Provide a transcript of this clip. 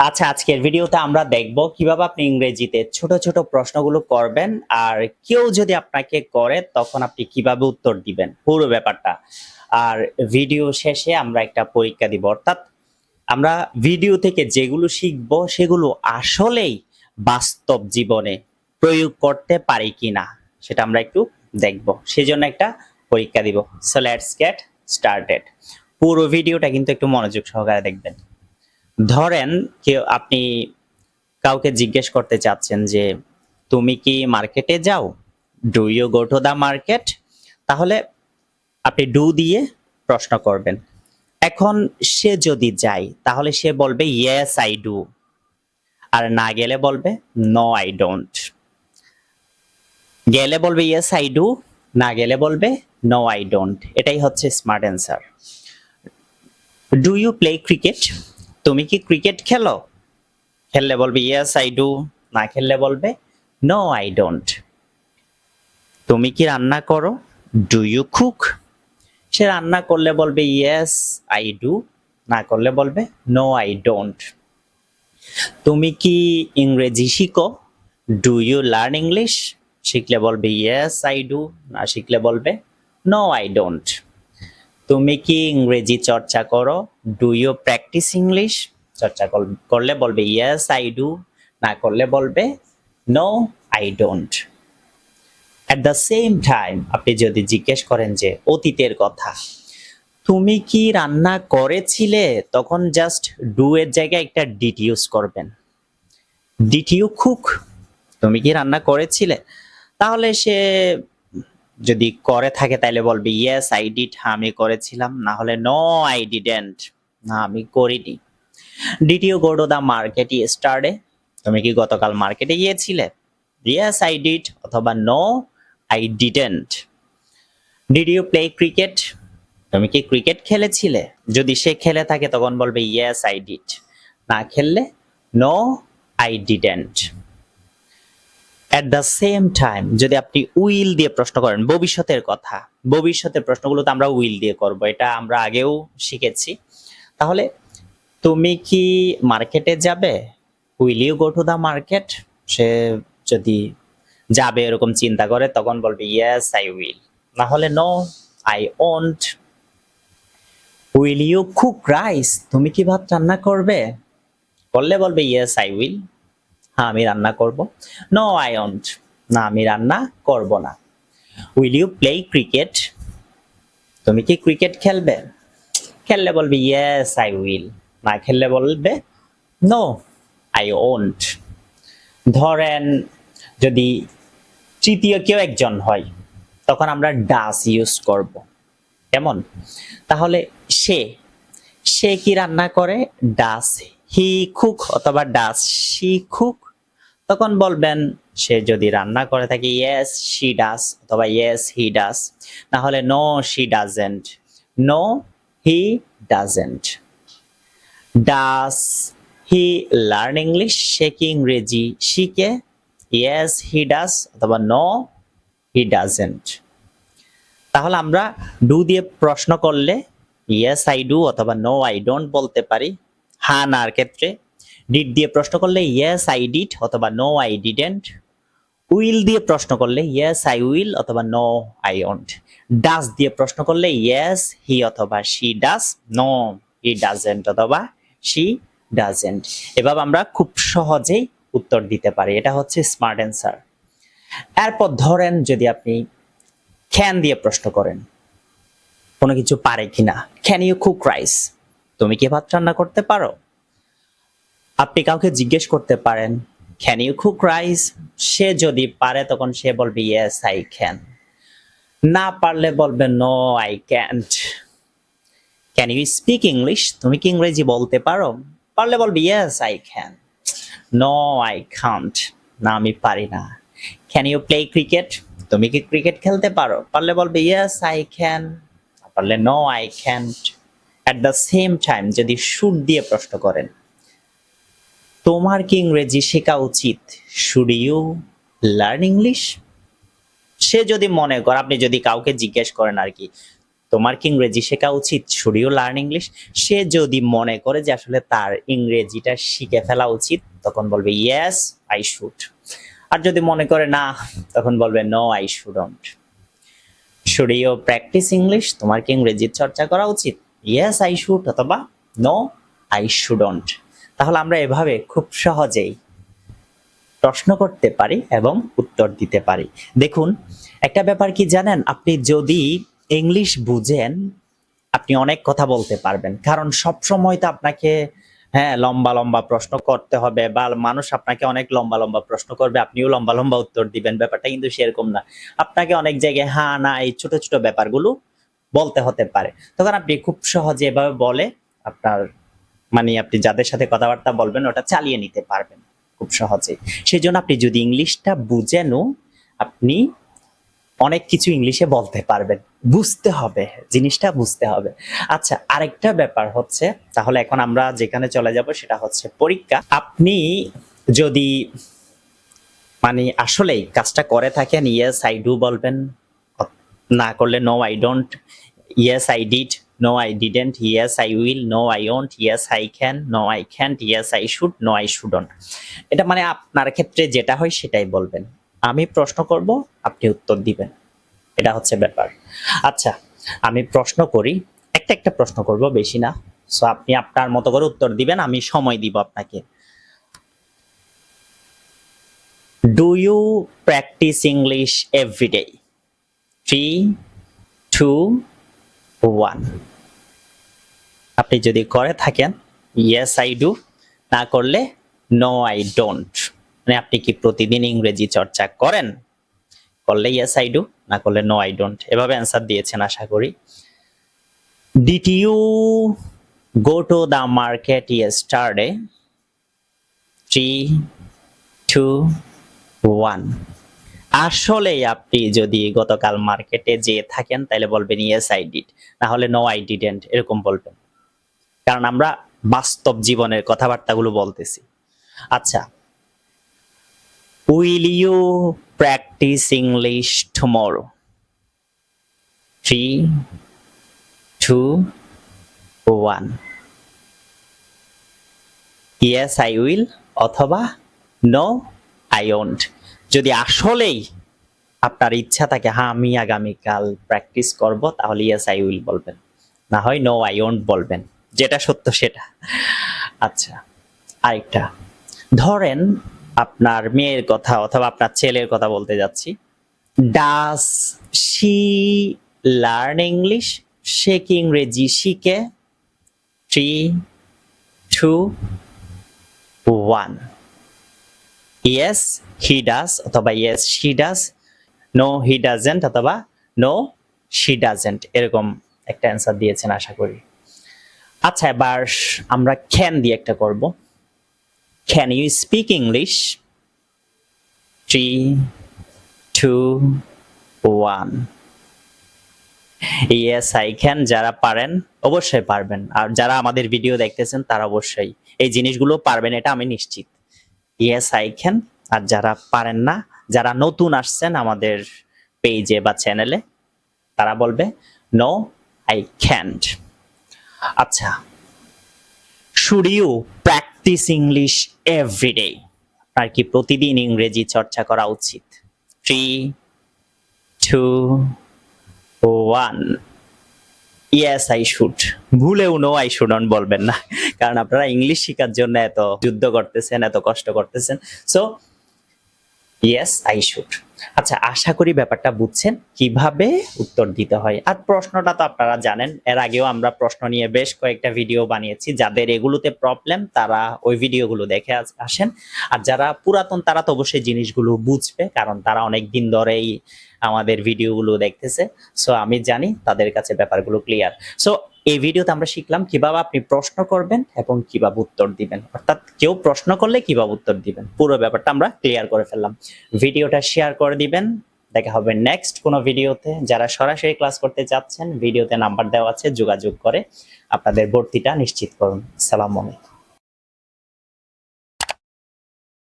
আচ্ছা, আজকের ভিডিওতে আমরা দেখব কিভাবে আপনি ইংরেজিতে ছোট ছোট প্রশ্নগুলো করবেন আর কেউ যদি আপনাকে করে তখন আপনি কিভাবে উত্তর দিবেন পুরো ব্যাপারটা। আর ভিডিও শেষে আমরা একটা পরীক্ষা দিব, অর্থাৎ আমরা ভিডিও থেকে যেগুলো শিখব সেগুলো আসলেই বাস্তব জীবনে প্রয়োগ করতে পারি কিনা সেটা আমরা একটু দেখব, সেজন্য একটা পরীক্ষা দিব। So let's get started. পুরো ভিডিওটা কিন্তু একটু মনোযোগ সহকারে দেখবেন। ধরেন কেউ আপনি কাউকে জিজ্ঞেস করতে চাচ্ছেন যে তুমি কি মার্কেটে যাও, do you go to the market. তাহলে আপনি ডু দিয়ে প্রশ্ন করবেন। এখন সে যদি যায় তাহলে সে বলবে ইয়েস আই ডু, আর না গেলে বলবে নো আই ডোন্ট। গেলে বলবে ইয়েস আই ডু, না গেলে বলবে নো আই ডোন্ট। এটাই হচ্ছে smart answer. Do you play cricket, তুমি কি ক্রিকেট খেলো, খেললে বলবে ইয়েস আই ডু, না খেললে বলবে নো আই ডোন্ট। তুমি কি রান্না করো, ডু ইউ কুক, সে রান্না করলে বলবে ইয়েস আই ডু, না করলে বলবে নো আই ডোন্ট। তুমি কি ইংরেজি শিখো, ডু ইউ লার্ন ইংলিশ, শিখলে বলবে ইয়েস আই ডু, না শিখলে বলবে নো আই ডোন্ট। তুমি কি ইংরেজি চর্চা করো, ডু ইউ প্র্যাকটিস ইংলিশ, চর্চা করলে বলবে ইয়েস আই ডু, না করলে বলবে no I don't. At the same time আপনি যদি জিজ্ঞেস করেন যে অতীতের কথা, তুমি কি রান্না করেছিলে, তখন জাস্ট ডু এর জায়গায় একটা ডিড ইউজ করবেন। ডিড ইউ কুক, তুমি কি রান্না করেছিলে, তাহলে সে যদি করে থাকে তাহলে বলবে ইয়েস আই ডিড, আমি করেছিলাম, না হলে নো আই ডিডেন্ট, না আমি করিনি। Did you go to the market yesterday, তুমি কি গতকাল মার্কেটে গিয়েছিলে, ইয়েস আই ডিড অথবা no I didn't. Did you play cricket, তুমি কি ক্রিকেট খেলেছিলে, যদি সে খেলে থাকে তখন বলবে ইয়েস আই ডিড, না খেললে no I didn't. At the same time যদি আপনি উইল দিয়ে প্রশ্ন করেন, ভবিষ্যতের কথা, ভবিষ্যতের প্রশ্নগুলো তো আমরা উইল দিয়ে করব, এটা আমরা আগেও শিখেছি। তাহলে তুমি কি মার্কেটে যাবে, will you go to the market, সে যদি যাবে এরকম চিন্তা করে তখন বলবে ইয়েস আই উইল, না হলে no I won't. Will you cook rice, তুমি কি ভাত রান্না করবে, করলে বলবে ইয়েস আই উইল, হ্যাঁ আমি রান্না করব। নো আই ওন্ট, না আমি রান্না করব না। উইল ইউ প্লে ক্রিকেট, তুমি কি ক্রিকেট খেলবে, খেললে বলবে ইয়েস আই উইল, না খেললে বলবে নো আই ওন্ট। ধরেন যদি তৃতীয় কেউ একজন হয় তখন আমরা ডাস ইউজ করব। কেমন, তাহলে সে সে কি রান্না করে, ডাস হি কুক অথবা ডাস শি কুক, তখন বলবেন সে যদি রান্না করে থাকে ইয়েস শি ডাস অথবা ইয়েস হি ডাস, না হলে no she doesn't, no he doesn't. Does he learn English, সে কি ইংরেজি শিখে, ইয়েস হি ডাস অথবা নো হি ডাজেন্ট। তাহলে আমরা ডু দিয়ে প্রশ্ন করলে ইয়েস আই ডু অথবা নো আই ডোন্ট বলতে পারি, হ্যাঁ নার ক্ষেত্রে। ডিড দিয়ে প্রশ্ন করলে ইয়েস আই ডিড অথবা নো আই ডিডেন্ট। উইল দিয়ে প্রশ্ন করলে ইয়েস আই উইল অথবা নো আই ওন্ট। ডাস দিয়ে প্রশ্ন করলে ইয়েস হি অথবা she does, no he doesn't অথবা শি ডাজেন্ট। এভাবে আমরা খুব সহজেই উত্তর দিতে পারি, এটা হচ্ছে স্মার্ট অ্যান্সার। এরপর ধরেন যদি আপনি ক্যান দিয়ে প্রশ্ন করেন, কোনো কিছু পারে কিনা, ক্যান ইউ কুক রাইস, তুমি কি ভাত রান্না করতে পারো। আপনি কাউকে জিজ্ঞেস করতে পারেন ক্যান ইউ কুক রাইস, সে যদি পারে তখন সে বলবে ইয়েস আই ক্যান, না পারলে বলবে no I can't. Can you speak English, তুমি কি ইংরেজি বলতে পারো, পারলে বলবে yes I can, no I can't, না আমি পারি না। ক্যান ইউ প্লে ক্রিকেট, তুমি কি ক্রিকেট খেলতে পারো, পারলে বলবে ইয়েস আই ক্যান, পারলে no I can't. At the same time যদি শুড দিয়ে প্রশ্ন করেন, তোমার কি ইংরেজি শেখা উচিত, শুড ইউ লার্ন ইংলিশ, সে যদি মনে করে, আপনি যদি কাউকে জিজ্ঞেস করেন আর কি, তোমার কি ইংরেজি শেখা উচিত? Should you learn English? সে যদি মনে করে যে আসলে তার ইংরেজিটা শিখে ফেলা উচিত, তখন বলবে ইয়েস আই শুড। আর যদি মনে করে না, তখন বলবে no I shouldn't. Should you practise English? তোমার কি ইংরেজির চর্চা করা উচিত? ইয়েস আই শুড অথবা নো আই শুডন্ট। তাহলে আমরা এভাবে খুব সহজেই প্রশ্ন করতে পারি এবং উত্তর দিতে পারি। দেখুন, একটা ব্যাপার কি জানেন, আপনি যদি ইংলিশ বুঝেন আপনি অনেক কথা বলতে পারবেন, কারণ সব সময় তো আপনাকে লম্বা লম্বা প্রশ্ন করতে হবে, বা মানুষ আপনাকে অনেক লম্বা লম্বা প্রশ্ন করবে, আপনিও লম্বা লম্বা উত্তর দিবেন। ব্যাপারটা কিন্তু সেরকম না। আপনাকে অনেক জায়গায় হ্যাঁ না এই ছোট ছোট ব্যাপারগুলো বলতে হতে পারে। তখন আপনি খুব সহজে এভাবে বলে আপনার মানে আপনি যাদের সাথে কথাবার্তা বলবেন ওটা চালিয়ে নিতে পারবেন খুব সহজে। সেই জন্য আপনি যদি ইংলিশটা বুঝেনও, আপনি অনেক কিছু ইংলিশে বলতে পারবেন। বুঝতে হবে, জিনিসটা বুঝতে হবে। আচ্ছা, আরেকটা ব্যাপার হচ্ছে, তাহলে এখন আমরা যেখানে চলে যাব সেটা হচ্ছে পরীক্ষা। আপনি যদি মানে আসলেই কাজটা করে থাকেন, ইয়েস আই ডু বলবেন, না করলে no I don't, yes I did, no I didn't, yes I will, no I won't, yes I can, no I can't, yes I should, no I shouldn't. এটা মানে আপনার ক্ষেত্রে যেটা হয় সেটাই বলবেন। আমি প্রশ্ন করব, আপনি উত্তর দিবেন, এটা হচ্ছে ব্যাপার। আচ্ছা, আমি প্রশ্ন করি, একটা একটা প্রশ্ন করব, বেশি না। সো আপনি আপনার মতো করে উত্তর দিবেন, আমি সময় দিব আপনাকে। Do you practise English everyday? 3, 2, 1। আপনি যদি করে থাকেন ইয়েস আই ডু, না করলে নো আই ডোন্ট। মানে আপনি কি প্রতিদিন ইংরেজি চর্চা করেন? করলে ইয়েস আই ডু, না করলে নো আই ডোন্ট। এভাবে অ্যান্সার দিয়েছেন আশা করি। Did you go to the market yesterday? 3, 2, 1। আসলে আপনি যদি গতকাল মার্কেটে যেয়ে থাকেন তাহলে বলবেন ইয়েস আই ডিড, না হলে নো আই ডিডেন্ট, এরকম বলবেন, কারণ আমরা বাস্তব জীবনের কথাবার্তাগুলো বলতেছি। আচ্ছা, will you practise English tomorrow? 3, 2, 1। Yes I will অথবা নো আই ওন্ট। যদি আসলেই আপনার ইচ্ছা থাকে হ্যাঁ আমি আগামীকাল প্র্যাকটিস করব, তাহলে ইয়েস আই উইল বলবেন, না হয় নো আই ওন্ট বলবেন, যেটা সত্য সেটা। আচ্ছা, আরেকটা, ধরেন আপনার মেয়ের কথা অথবা আপনার ছেলের কথা বলতে যাচ্ছি। Does she learn English? সে কি ইংরেজি শিখে? 3, 2, 1। ইয়েস হি ডাজ অথবা yes she does, no he doesn't অথবা নো শি ডাজেন্ট, এরকম একটা অ্যান্সার দিয়েছেন আশা করি। আচ্ছা, এবার আমরা ক্যান দিয়ে একটা করব। Can you speak English? 3, 2, 1। Yes I can. যারা পারেন অবশ্যই পারবেন, আর যারা আমাদের ভিডিও দেখতেছেন তারা অবশ্যই এই জিনিসগুলো পারবেন, এটা আমি নিশ্চিত। Yes I can. আর যারা পারেন না, যারা নতুন আসছেন আমাদের পেজে বা চ্যানেলে, তারা বলবে নো আই ক্যান্ট। আচ্ছা, should you practise English everyday? আপনার কি প্রতিদিন ইংরেজি চর্চা করা উচিত? 3, 2, 1। Yes I should. ভুলেও নো আই শুডন্ট বলবেন না, কারণ আপনারা ইংলিশ শেখার জন্য এত যুদ্ধ করতেছেন, এত কষ্ট করতেছেন। So yes I should. আচ্ছা, আশা করি ব্যাপারটা বুঝছেন কিভাবে উত্তর দিতে হয়। আর প্রশ্নটা তো আপনারা জানেন, এর আগেও আমরা প্রশ্ন নিয়ে বেশ কয়েকটা ভিডিও বানিয়েছি। যাদের এগুলোতে প্রবলেম তারা ওই ভিডিওগুলো দেখে আসেন, আর যারা পুরাতন তারা তো অবশ্যই জিনিসগুলো বুঝবে, কারণ তারা অনেক দিন ধরেই আমাদের ভিডিওগুলো দেখতেছে। সো আমি জানি তাদের কাছে ব্যাপারগুলো ক্লিয়ার। সো এই ভিডিওতে আমরা শিখলাম কিভাবে আপনি প্রশ্ন করবেন এবং কিভাবে উত্তর দিবেন, অর্থাৎ কেউ প্রশ্ন করলে কিভাবে উত্তর দিবেন, পুরো ব্যাপারটা আমরা ক্লিয়ার করে ফেললাম। ভিডিওটা শেয়ার করে দিবেন। দেখা হবে নেক্সট কোনো ভিডিওতে। যারা সরাসরি ক্লাস করতে চাচ্ছেন, ভিডিওতে নাম্বার দেওয়া আছে, যোগাযোগ করে আপনাদের ভর্তিটা নিশ্চিত করুন। আসসালামু আলাইকুম।